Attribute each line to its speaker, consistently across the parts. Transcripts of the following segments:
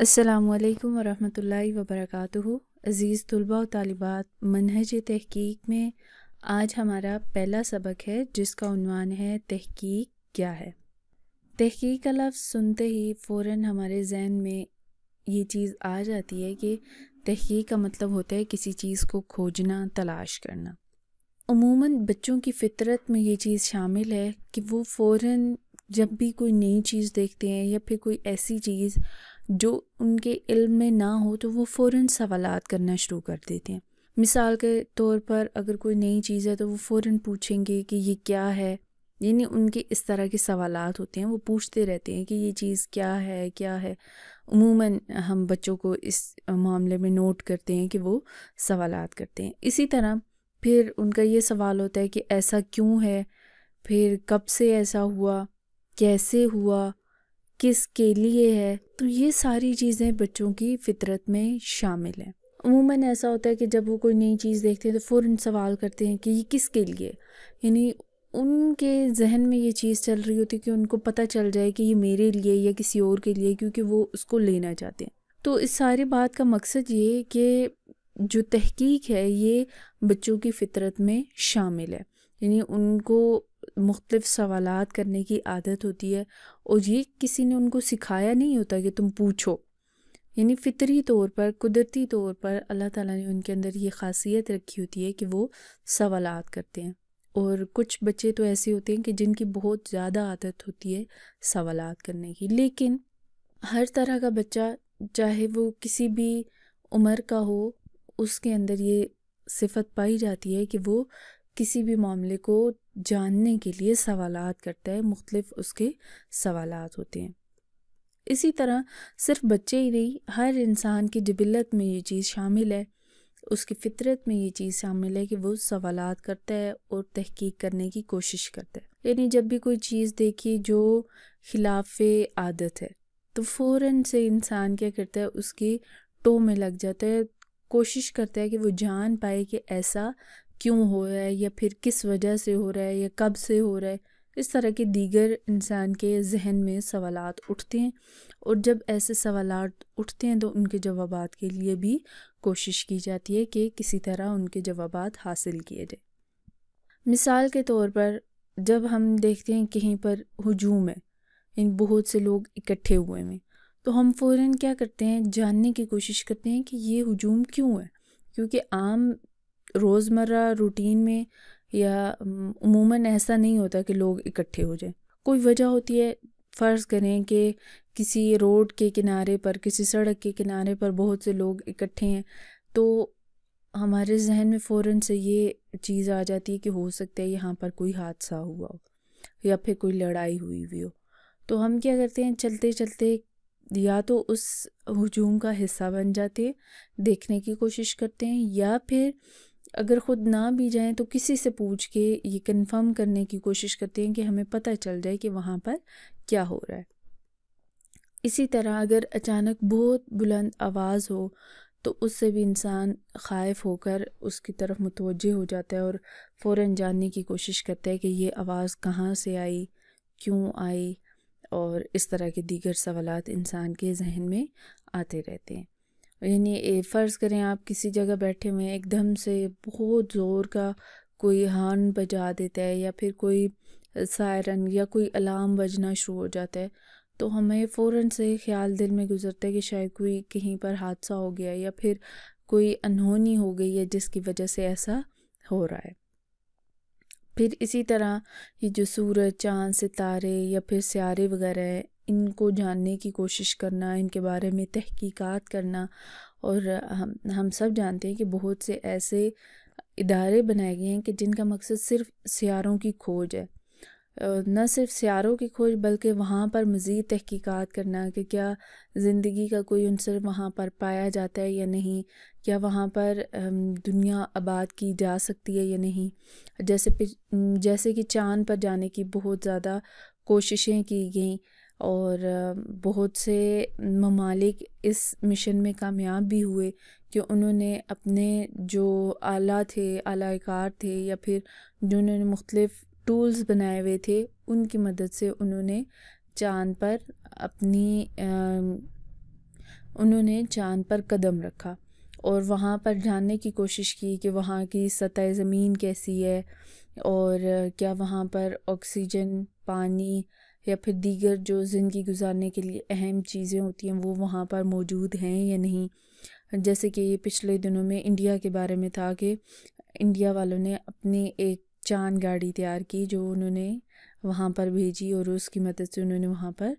Speaker 1: السلام علیکم ورحمۃ اللہ وبرکاتہ۔ عزیز طلباء و طالبات، منہج تحقیق میں آج ہمارا پہلا سبق ہے جس کا عنوان ہے تحقیق کیا ہے۔ تحقیق کا لفظ سنتے ہی فوراً ہمارے ذہن میں یہ چیز آ جاتی ہے کہ تحقیق کا مطلب ہوتا ہے کسی چیز کو کھوجنا، تلاش کرنا۔ عموماً بچوں کی فطرت میں یہ چیز شامل ہے کہ وہ فوراً جب بھی کوئی نئی چیز دیکھتے ہیں یا پھر کوئی ایسی چیز جو ان کے علم میں نہ ہو تو وہ فوراً سوالات کرنا شروع کر دیتے ہیں۔ مثال کے طور پر اگر کوئی نئی چیز ہے تو وہ فوراً پوچھیں گے کہ یہ کیا ہے، یعنی ان کے اس طرح کے سوالات ہوتے ہیں، وہ پوچھتے رہتے ہیں کہ یہ چیز کیا ہے۔ عموماً ہم بچوں کو اس معاملے میں نوٹ کرتے ہیں کہ وہ سوالات کرتے ہیں۔ اسی طرح پھر ان کا یہ سوال ہوتا ہے کہ ایسا کیوں ہے، پھر کب سے ایسا ہوا، کیسے ہوا، کس کے لیے ہے۔ تو یہ ساری چیزیں بچوں کی فطرت میں شامل ہیں۔ عموماً ایسا ہوتا ہے کہ جب وہ کوئی نئی چیز دیکھتے ہیں تو فوراً سوال کرتے ہیں کہ یہ کس کے لیے، یعنی ان کے ذہن میں یہ چیز چل رہی ہوتی ہے کہ ان کو پتہ چل جائے کہ یہ میرے لیے یا کسی اور کے لیے، کیونکہ وہ اس کو لینا چاہتے ہیں۔ تو اس ساری بات کا مقصد یہ کہ جو تحقیق ہے یہ بچوں کی فطرت میں شامل ہے، یعنی ان کو مختلف سوالات کرنے کی عادت ہوتی ہے، اور یہ کسی نے ان کو سکھایا نہیں ہوتا کہ تم پوچھو، یعنی فطری طور پر، قدرتی طور پر اللہ تعالیٰ نے ان کے اندر یہ خاصیت رکھی ہوتی ہے کہ وہ سوالات کرتے ہیں۔ اور کچھ بچے تو ایسے ہوتے ہیں کہ جن کی بہت زیادہ عادت ہوتی ہے سوالات کرنے کی، لیکن ہر طرح کا بچہ چاہے وہ کسی بھی عمر کا ہو، اس کے اندر یہ صفت پائی جاتی ہے کہ وہ کسی بھی معاملے کو جاننے کے لیے سوالات کرتا ہے، مختلف اس کے سوالات ہوتے ہیں۔ اسی طرح صرف بچے ہی نہیں، ہر انسان کی جبلت میں یہ چیز شامل ہے، اس کی فطرت میں یہ چیز شامل ہے کہ وہ سوالات کرتا ہے اور تحقیق کرنے کی کوشش کرتا ہے۔ یعنی جب بھی کوئی چیز دیکھی جو خلاف عادت ہے تو فوراً سے انسان کیا کرتا ہے، اس کی ٹو میں لگ جاتا ہے، کوشش کرتا ہے کہ وہ جان پائے کہ ایسا کیوں ہو رہا ہے، یا پھر کس وجہ سے ہو رہا ہے، یا کب سے ہو رہا ہے۔ اس طرح کے دیگر انسان کے ذہن میں سوالات اٹھتے ہیں، اور جب ایسے سوالات اٹھتے ہیں تو ان کے جوابات کے لیے بھی کوشش کی جاتی ہے کہ کسی طرح ان کے جوابات حاصل کیے جائیں۔ مثال کے طور پر جب ہم دیکھتے ہیں کہیں پر ہجوم ہے، یعنی بہت سے لوگ اکٹھے ہوئے ہیں، تو ہم فوراً کیا کرتے ہیں، جاننے کی کوشش کرتے ہیں کہ یہ ہجوم کیوں ہے، کیونکہ عام روزمرہ روٹین میں یا عموماً ایسا نہیں ہوتا کہ لوگ اکٹھے ہو جائیں، کوئی وجہ ہوتی ہے۔ فرض کریں کہ کسی روڈ کے کنارے پر، کسی سڑک کے کنارے پر بہت سے لوگ اکٹھے ہیں، تو ہمارے ذہن میں فوراً سے یہ چیز آ جاتی ہے کہ ہو سکتا ہے یہاں پر کوئی حادثہ ہوا ہو یا پھر کوئی لڑائی ہوئی ہو۔ تو ہم کیا کرتے ہیں، چلتے چلتے یا تو اس ہجوم کا حصہ بن جاتے ہیں، دیکھنے کی کوشش کرتے ہیں، یا پھر اگر خود نہ بھی جائیں تو کسی سے پوچھ کے یہ کنفرم کرنے کی کوشش کرتے ہیں کہ ہمیں پتہ چل جائے کہ وہاں پر کیا ہو رہا ہے۔ اسی طرح اگر اچانک بہت بلند آواز ہو تو اس سے بھی انسان خائف ہو کر اس کی طرف متوجہ ہو جاتا ہے اور فوراً جاننے کی کوشش کرتا ہے کہ یہ آواز کہاں سے آئی، کیوں آئی، اور اس طرح کے دیگر سوالات انسان کے ذہن میں آتے رہتے ہیں۔ یعنی فرض کریں آپ کسی جگہ بیٹھے ہوئے ہیں، ایک دم سے بہت زور کا کوئی ہارن بجا دیتا ہے، یا پھر کوئی سائرن یا کوئی الارم بجنا شروع ہو جاتا ہے، تو ہمیں فوراً سے خیال دل میں گزرتا ہے کہ شاید کوئی کہیں پر حادثہ ہو گیا، یا پھر کوئی انہونی ہو گئی ہے جس کی وجہ سے ایسا ہو رہا ہے۔ پھر اسی طرح یہ جو سورج، چاند، ستارے یا پھر سیارے وغیرہ ہیں، ان کو جاننے کی کوشش کرنا، ان کے بارے میں تحقیقات کرنا، اور ہم سب جانتے ہیں کہ بہت سے ایسے ادارے بنائے گئے ہیں کہ جن کا مقصد صرف سیاروں کی کھوج ہے، نہ صرف سیاروں کی کھوج بلکہ وہاں پر مزید تحقیقات کرنا کہ کیا زندگی کا کوئی عنصر وہاں پر پایا جاتا ہے یا نہیں، کیا وہاں پر دنیا آباد کی جا سکتی ہے یا نہیں۔ جیسے کہ چاند پر جانے کی بہت زیادہ کوششیں کی گئیں، اور بہت سے ممالک اس مشن میں کامیاب بھی ہوئے کہ انہوں نے اپنے جو آلہ کار تھے یا پھر جو انہوں نے مختلف ٹولز بنائے ہوئے تھے، ان کی مدد سے انہوں نے چاند پر اپنی انہوں نے چاند پر قدم رکھا اور وہاں پر جاننے کی کوشش کی کہ وہاں کی سطح زمین کیسی ہے اور کیا وہاں پر آکسیجن، پانی یا پھر دیگر جو زندگی گزارنے کے لیے اہم چیزیں ہوتی ہیں وہ وہاں پر موجود ہیں یا نہیں۔ جیسے کہ یہ پچھلے دنوں میں انڈیا کے بارے میں تھا کہ انڈیا والوں نے اپنی ایک چاند گاڑی تیار کی جو انہوں نے وہاں پر بھیجی اور اس کی مدد سے انہوں نے وہاں پر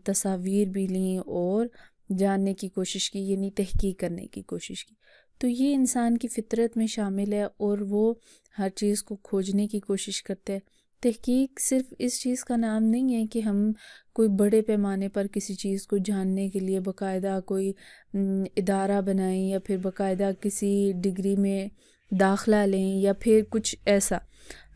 Speaker 1: تصاویر بھی لیں اور جاننے کی کوشش کی، یعنی تحقیق کرنے کی کوشش کی۔ تو یہ انسان کی فطرت میں شامل ہے اور وہ ہر چیز کو کھوجنے کی کوشش کرتا ہے۔ تحقیق صرف اس چیز کا نام نہیں ہے کہ ہم کوئی بڑے پیمانے پر کسی چیز کو جاننے کے لیے باقاعدہ کوئی ادارہ بنائیں یا پھر باقاعدہ کسی ڈگری میں داخلہ لیں یا پھر کچھ ایسا،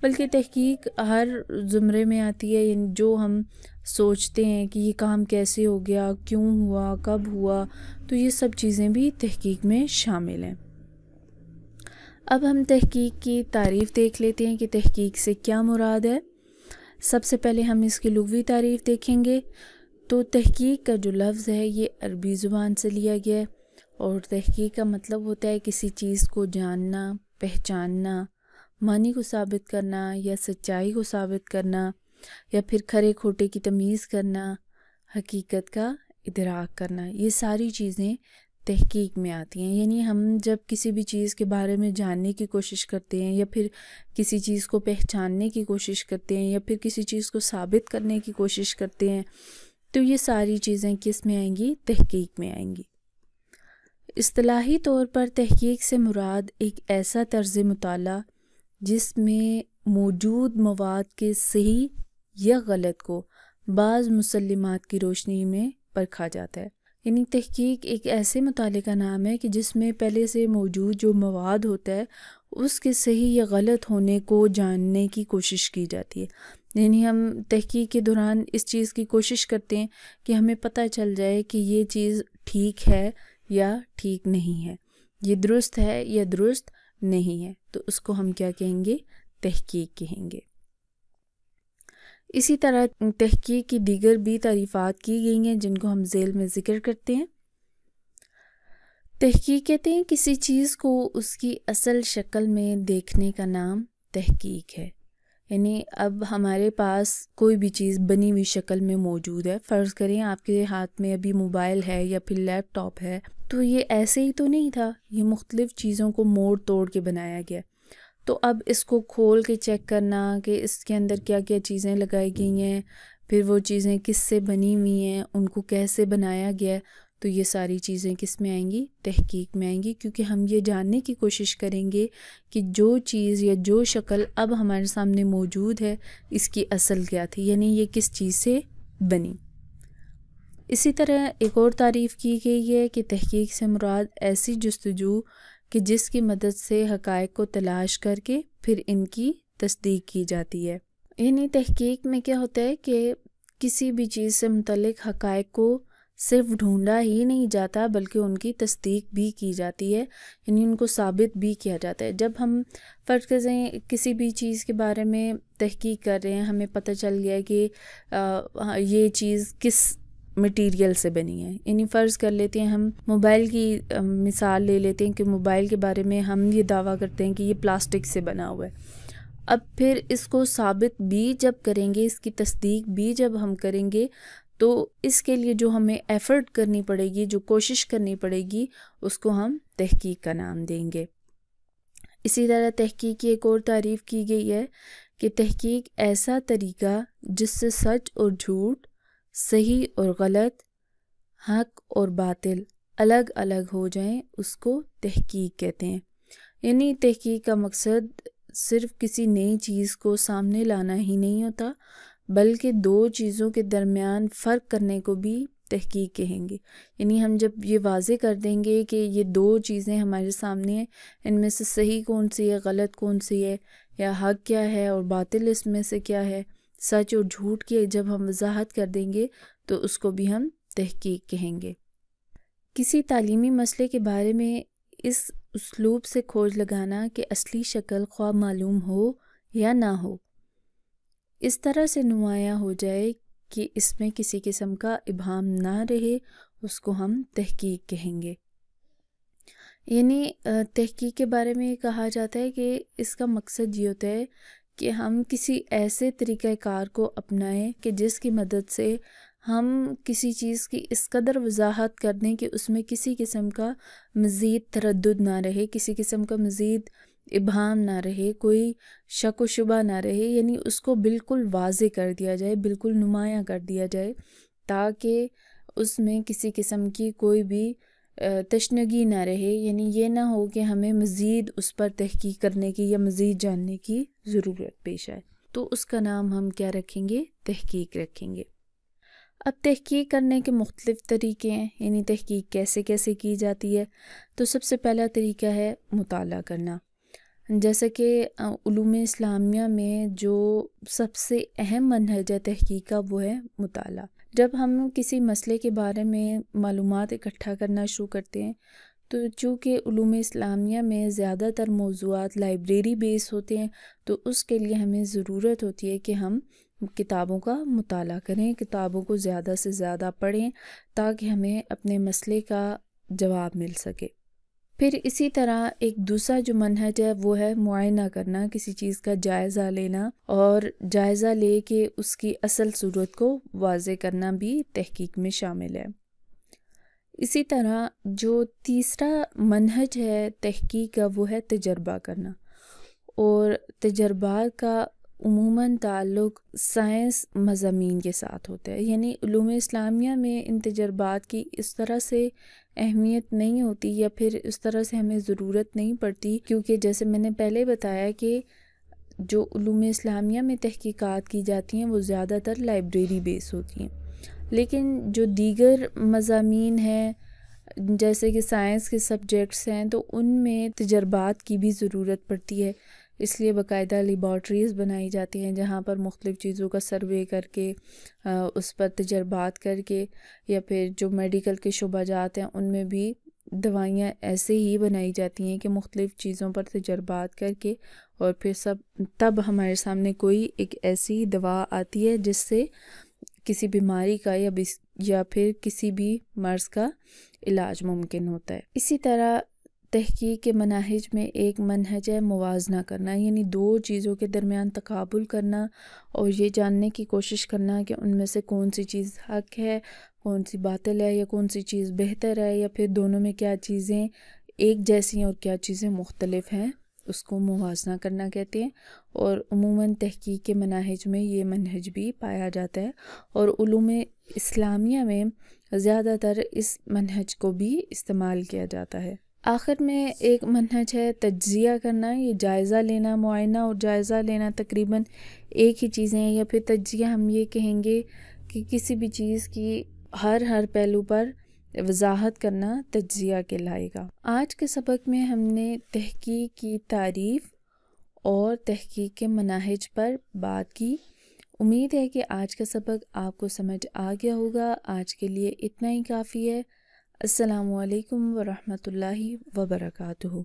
Speaker 1: بلکہ تحقیق ہر زمرے میں آتی ہے، یعنی جو ہم سوچتے ہیں کہ یہ کام کیسے ہو گیا، کیوں ہوا، کب ہوا، تو یہ سب چیزیں بھی تحقیق میں شامل ہیں۔ اب ہم تحقیق کی تعریف دیکھ لیتے ہیں کہ تحقیق سے کیا مراد ہے۔ سب سے پہلے ہم اس کی لغوی تعریف دیکھیں گے تو تحقیق کا جو لفظ ہے یہ عربی زبان سے لیا گیا ہے اور تحقیق کا مطلب ہوتا ہے کسی چیز کو جاننا، پہچاننا، معنی کو ثابت کرنا یا سچائی کو ثابت کرنا یا پھر کھرے کھوٹے کی تمیز کرنا، حقیقت کا ادراک کرنا، یہ ساری چیزیں تحقیق میں آتی ہیں۔ یعنی ہم جب کسی بھی چیز کے بارے میں جاننے کی کوشش کرتے ہیں یا پھر کسی چیز کو پہچاننے کی کوشش کرتے ہیں یا پھر کسی چیز کو ثابت کرنے کی کوشش کرتے ہیں تو یہ ساری چیزیں کس میں آئیں گی؟ تحقیق میں آئیں گی۔ اصطلاحی طور پر تحقیق سے مراد ایک ایسا طرز مطالعہ جس میں موجود مواد کے صحیح یا غلط کو بعض مسلمات کی روشنی میں پرکھا جاتا ہے۔ یعنی تحقیق ایک ایسے مطالعے کا نام ہے کہ جس میں پہلے سے موجود جو مواد ہوتا ہے اس کے صحیح یا غلط ہونے کو جاننے کی کوشش کی جاتی ہے۔ یعنی ہم تحقیق کے دوران اس چیز کی کوشش کرتے ہیں کہ ہمیں پتہ چل جائے کہ یہ چیز ٹھیک ہے یا ٹھیک نہیں ہے، یہ درست ہے یا درست نہیں ہے، تو اس کو ہم کیا کہیں گے؟ تحقیق کہیں گے۔ اسی طرح تحقیق کی دیگر بھی تعریفات کی گئی ہیں جن کو ہم ذیل میں ذکر کرتے ہیں۔ تحقیق کہتے ہیں کسی چیز کو اس کی اصل شکل میں دیکھنے کا نام تحقیق ہے۔ یعنی اب ہمارے پاس کوئی بھی چیز بنی ہوئی شکل میں موجود ہے، فرض کریں آپ کے ہاتھ میں ابھی موبائل ہے یا پھر لیپ ٹاپ ہے، تو یہ ایسے ہی تو نہیں تھا، یہ مختلف چیزوں کو موڑ توڑ کے بنایا گیا۔ تو اب اس کو کھول کے چیک کرنا کہ اس کے اندر کیا کیا چیزیں لگائی گئی ہیں، پھر وہ چیزیں کس سے بنی ہوئی ہیں، ان کو کیسے بنایا گیا، تو یہ ساری چیزیں کس میں آئیں گی؟ تحقیق میں آئیں گی، کیونکہ ہم یہ جاننے کی کوشش کریں گے کہ جو چیز یا جو شکل اب ہمارے سامنے موجود ہے اس کی اصل کیا تھی، یعنی یہ کس چیز سے بنی۔ اسی طرح ایک اور تعریف کی گئی ہے کہ تحقیق سے مراد ایسی جستجو کہ جس کی مدد سے حقائق کو تلاش کر کے پھر ان کی تصدیق کی جاتی ہے۔ یعنی تحقیق میں کیا ہوتا ہے کہ کسی بھی چیز سے متعلق حقائق کو صرف ڈھونڈا ہی نہیں جاتا بلکہ ان کی تصدیق بھی کی جاتی ہے، یعنی ان کو ثابت بھی کیا جاتا ہے۔ جب ہم فرض کریں کسی بھی چیز کے بارے میں تحقیق کر رہے ہیں، ہمیں پتہ چل گیا کہ یہ چیز کس مٹیریل سے بنی ہے، یعنی فرض کر لیتے ہیں ہم موبائل کی مثال لے لیتے ہیں کہ موبائل کے بارے میں ہم یہ دعویٰ کرتے ہیں کہ یہ پلاسٹک سے بنا ہوا ہے۔ اب پھر اس کو ثابت بھی جب کریں گے، اس کی تصدیق بھی جب ہم کریں گے تو اس کے لیے جو ہمیں ایفرٹ کرنی پڑے گی، جو کوشش کرنی پڑے گی، اس کو ہم تحقیق کا نام دیں گے۔ اسی طرح تحقیق کی ایک اور تعریف کی گئی ہے کہ تحقیق ایسا طریقہ جس سے سچ اور جھوٹ، صحیح اور غلط، حق اور باطل الگ الگ ہو جائیں، اس کو تحقیق کہتے ہیں۔ یعنی تحقیق کا مقصد صرف کسی نئی چیز کو سامنے لانا ہی نہیں ہوتا بلکہ دو چیزوں کے درمیان فرق کرنے کو بھی تحقیق کہیں گے۔ یعنی ہم جب یہ واضح کر دیں گے کہ یہ دو چیزیں ہمارے سامنے ہیں، ان میں سے صحیح کون سی ہے، غلط کون سی ہے، یا حق کیا ہے اور باطل اس میں سے کیا ہے، سچ اور جھوٹ کی جب ہم وضاحت کر دیں گے تو اس کو بھی ہم تحقیق کہیں گے۔ کسی تعلیمی مسئلے کے بارے میں اس اسلوب سے کھوج لگانا کہ اصلی شکل خواہ معلوم ہو یا نہ ہو، اس طرح سے نمایاں ہو جائے کہ اس میں کسی قسم کا ابہام نہ رہے اس کو ہم تحقیق کہیں گے۔ یعنی تحقیق کے بارے میں یہ کہا جاتا ہے کہ اس کا مقصد یہ ہوتا ہے کہ ہم کسی ایسے طریقہ کار کو اپنائیں کہ جس کی مدد سے ہم کسی چیز کی اس قدر وضاحت کر دیں کہ اس میں کسی قسم کا مزید تردد نہ رہے، کسی قسم کا مزید ابہام نہ رہے، کوئی شک و شبہ نہ رہے، یعنی اس کو بالکل واضح کر دیا جائے، بالکل نمایاں کر دیا جائے، تاکہ اس میں کسی قسم کی کوئی بھی تشنگی نہ رہے، یعنی یہ نہ ہو کہ ہمیں مزید اس پر تحقیق کرنے کی یا مزید جاننے کی ضرورت پیش آئے۔ تو اس کا نام ہم کیا رکھیں گے؟ تحقیق رکھیں گے۔ اب تحقیق کرنے کے مختلف طریقے ہیں، یعنی تحقیق کیسے کیسے کی جاتی ہے۔ تو سب سے پہلا طریقہ ہے مطالعہ کرنا۔ جیسا کہ علوم اسلامیہ میں جو سب سے اہم منہج ہے تحقیق کا وہ ہے مطالعہ۔ جب ہم کسی مسئلے کے بارے میں معلومات اکٹھا کرنا شروع کرتے ہیں تو چونکہ علوم اسلامیہ میں زیادہ تر موضوعات لائبریری بیس ہوتے ہیں، تو اس کے لیے ہمیں ضرورت ہوتی ہے کہ ہم کتابوں کا مطالعہ کریں، کتابوں کو زیادہ سے زیادہ پڑھیں تاکہ ہمیں اپنے مسئلے کا جواب مل سکے۔ پھر اسی طرح ایک دوسرا جو منہج ہے وہ ہے معائنہ کرنا، کسی چیز کا جائزہ لینا اور جائزہ لے کے اس کی اصل صورت کو واضح کرنا بھی تحقیق میں شامل ہے۔ اسی طرح جو تیسرا منہج ہے تحقیق کا وہ ہے تجربہ کرنا، اور تجربات کا عموماً تعلق سائنس مضامین کے ساتھ ہوتا ہے، یعنی علوم اسلامیہ میں ان تجربات کی اس طرح سے اہمیت نہیں ہوتی یا پھر اس طرح سے ہمیں ضرورت نہیں پڑتی، کیونکہ جیسے میں نے پہلے بتایا کہ جو علوم اسلامیہ میں تحقیقات کی جاتی ہیں وہ زیادہ تر لائبریری بیس ہوتی ہیں، لیکن جو دیگر مضامین ہیں جیسے کہ سائنس کے سبجیکٹس ہیں تو ان میں تجربات کی بھی ضرورت پڑتی ہے، اس لیے باقاعدہ لیبارٹریز بنائی جاتی ہیں جہاں پر مختلف چیزوں کا سروے کر کے اس پر تجربات کر کے، یا پھر جو میڈیکل کے شعبہ جات ہیں ان میں بھی دوائیاں ایسے ہی بنائی جاتی ہیں کہ مختلف چیزوں پر تجربات کر کے اور پھر تب ہمارے سامنے کوئی ایک ایسی دوا آتی ہے جس سے کسی بیماری کا یا پھر کسی بھی مرض کا علاج ممکن ہوتا ہے۔ اسی طرح تحقیق کے مناہج میں ایک منہج ہے موازنہ کرنا، یعنی دو چیزوں کے درمیان تقابل کرنا اور یہ جاننے کی کوشش کرنا کہ ان میں سے کون سی چیز حق ہے، کون سی باطل ہے، یا کون سی چیز بہتر ہے، یا پھر دونوں میں کیا چیزیں ایک جیسی ہیں اور کیا چیزیں مختلف ہیں، اس کو موازنہ کرنا کہتے ہیں۔ اور عموماً تحقیق کے مناہج میں یہ منہج بھی پایا جاتا ہے، اور علوم اسلامیہ میں زیادہ تر اس منہج کو بھی استعمال کیا جاتا ہے۔ آخر میں ایک منہج ہے تجزیہ کرنا، یہ جائزہ لینا، معائنہ اور جائزہ لینا تقریباً ایک ہی چیزیں ہیں، یا پھر تجزیہ ہم یہ کہیں گے کہ کسی بھی چیز کی ہر پہلو پر وضاحت کرنا تجزیہ کہلائے گا۔ آج کے سبق میں ہم نے تحقیق کی تعریف اور تحقیق کے مناہج پر بات کی۔ امید ہے کہ آج کا سبق آپ کو سمجھ آ گیا ہوگا۔ آج کے لیے اتنا ہی کافی ہے۔ السلام علیکم ورحمۃ اللہ وبرکاتہ۔